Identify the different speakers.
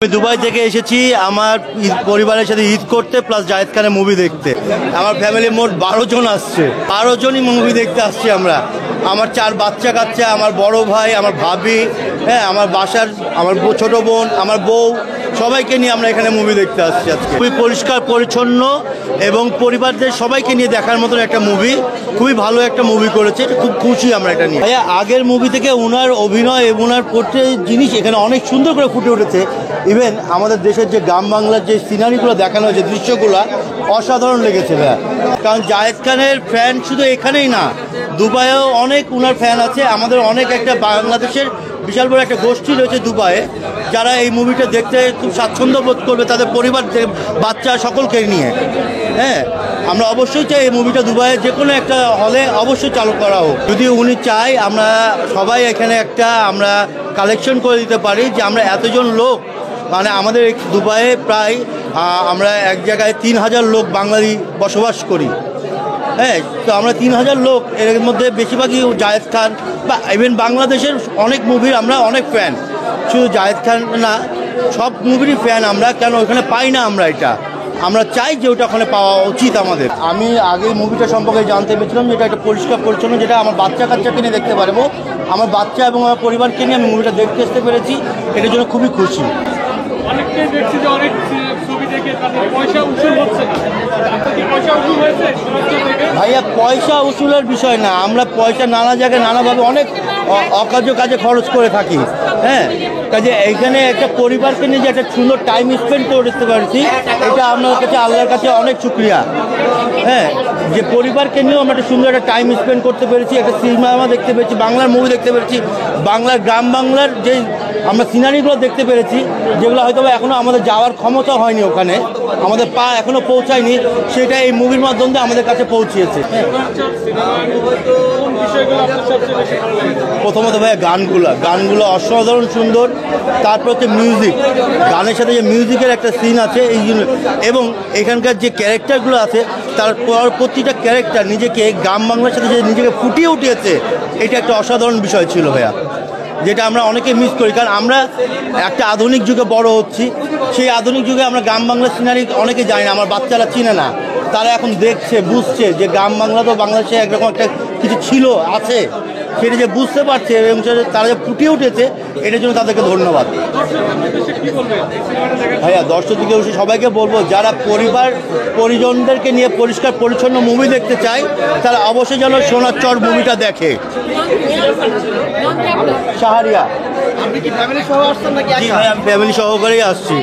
Speaker 1: আমি দুবাই থেকে এসেছি আমার পরিবারের সাথে ঈদ করতে প্লাস জায়েদ খানের মুভি দেখতে। আমার ফ্যামিলি মোট 12 জন আসছে, 12 জনই মুভি দেখতে আসছি আমরা। আমার 4 বাচ্চা কাচ্চা, আমার বড় ভাই, আমার ভাবি, হ্যাঁ আমার বাসার আমার ছোট বোন, আমার বউ, সবাইকে নিয়ে আমরা এখানে মুভি দেখতে আসছি আজকে। খুবই পরিষ্কার পরিচ্ছন্ন এবং পরিবারদের সবাইকে নিয়ে দেখার মতন একটা মুভি, খুবই ভালো একটা মুভি করেছে, খুব খুশি আমরা এটা নিয়ে। ভাইয়া আগের মুভি থেকে ওনার অভিনয় এবং ওনার প্রত্যেক জিনিস এখানে অনেক সুন্দর করে ফুটে উঠেছে। ইভেন আমাদের দেশের যে গ্রাম বাংলার যে সিনারিগুলো দেখানো হয়েছে, দৃশ্যগুলো অসাধারণ লেগেছে ভাইয়া। কারণ জায়েদ খানের ফ্যান শুধু এখানেই না, দুবাইয়েও অনেক ওনার ফ্যান আছে। আমাদের অনেক একটা বাংলাদেশের বিশাল বড় একটা গোষ্ঠী রয়েছে দুবাইয়ে, যারা এই মুভিটা দেখতে খুব স্বাচ্ছন্দ্য বোধ করবে তাদের পরিবার, বাচ্চা সকলকে নিয়ে। হ্যাঁ, আমরা অবশ্যই চাই এই মুভিটা দুবাইয়ে যে কোনো একটা হলে অবশ্যই চালু করা হোক। যদি উনি চাই আমরা সবাই এখানে একটা আমরা কালেকশন করে দিতে পারি যে আমরা এতজন লোক, মানে আমাদের দুবাইয়ে প্রায় আমরা এক জায়গায় 3000 লোক বাঙালি বসবাস করি। হ্যাঁ, তো আমরা 3000 লোক, এর মধ্যে বেশিরভাগই জায়েদ খান বা ইভেন বাংলাদেশের অনেক মুভির আমরা অনেক ফ্যান। শুধু জায়েদ খান না, সব মুভিরই ফ্যান আমরা। কেন ওখানে পাই না আমরা, এটা আমরা চাই যে ওটা ওখানে পাওয়া উচিত আমাদের। আমি আগে মুভিটা সম্পর্কে জানতে পেরেছিলাম যে এটা একটা পরিষ্কার পরিচ্ছন্ন, যেটা আমার বাচ্চা কাচ্চাকে নিয়ে দেখতে পারবো। আমার বাচ্চা এবং আমার পরিবারকে নিয়ে আমি মুভিটা দেখতে আসতে পেরেছি, এটার জন্য খুবই খুশি।
Speaker 2: অনেকটাই দেখছি যে অনেক ছবি দেখে তাদের পয়সা উসুল হচ্ছে না। পয়সা উসুল হয়েছে
Speaker 1: ভাইয়া, পয়সা উসুলের বিষয় না, আমরা পয়সা নানা জায়গায় নানাভাবে অনেক অকার্য কাজে খরচ করে থাকি। হ্যাঁ, কাজে এইখানে একটা পরিবারকে নিয়ে যে একটা সুন্দর টাইম স্পেন্ড করতে পারছি, এটা আপনার কাছে আল্লাহর কাছে অনেক শুকরিয়া। হ্যাঁ, যে পরিবারকে নিয়েও আমরা একটা সুন্দর একটা টাইম স্পেন্ড করতে পেরেছি, একটা সিনেমা দেখতে পেরেছি, বাংলার মুভি দেখতে পেরেছি, বাংলার গ্রাম বাংলার যে আমরা সিনারিগুলো দেখতে পেরেছি, যেগুলো হয়তো এখনও আমাদের যাওয়ার ক্ষমতা হয়নি, ওখানে আমাদের পা এখনও পৌঁছায়নি, সেটা এই মুভির মাধ্যমে আমাদের কাছে পৌঁছিয়েছে। প্রথমত ভাইয়া গানগুলো অসাধারণ সুন্দর। তারপর হচ্ছে মিউজিক, গানের সাথে যে মিউজিকের একটা সিন আছে এই জন্য, এবং এখানকার যে ক্যারেক্টারগুলো আছে তার প্রতিটা ক্যারেক্টার নিজেকে গ্রাম বাংলার সাথে যে নিজেকে ফুটিয়ে উঠিয়েছে, এটা একটা অসাধারণ বিষয় ছিল ভাইয়া, যেটা আমরা অনেকে মিস করি। কারণ আমরা একটা আধুনিক যুগে বড় হচ্ছি, সেই আধুনিক যুগে আমরা গ্রাম বাংলার সিনারি অনেকে জানি না, আমার বাচ্চারা চিনে না। তারা এখন দেখছে, বুঝছে যে গ্রাম বাংলা তো বাংলাদেশে একরকম একটা কিছু ছিল, আছে, সেটা যে বুঝতে পারছে এবং তারা যে ফুটিয়ে উঠেছে, এটার জন্য তাদেরকে ধন্যবাদ। ভাইয়া, দর্শকদেরকে সবাইকে বলবো, যারা পরিবার পরিজনদেরকে নিয়ে পরিষ্কার পরিচ্ছন্ন মুভি দেখতে চায়, তারা অবশ্যই যেন সোনার চর মুভিটা দেখে। শাহরিয়া।
Speaker 3: আপনি কি ফ্যামিলি সহ আসছেন নাকি?
Speaker 1: জি ভাই, আমি ফ্যামিলি সহকারেই আসছি।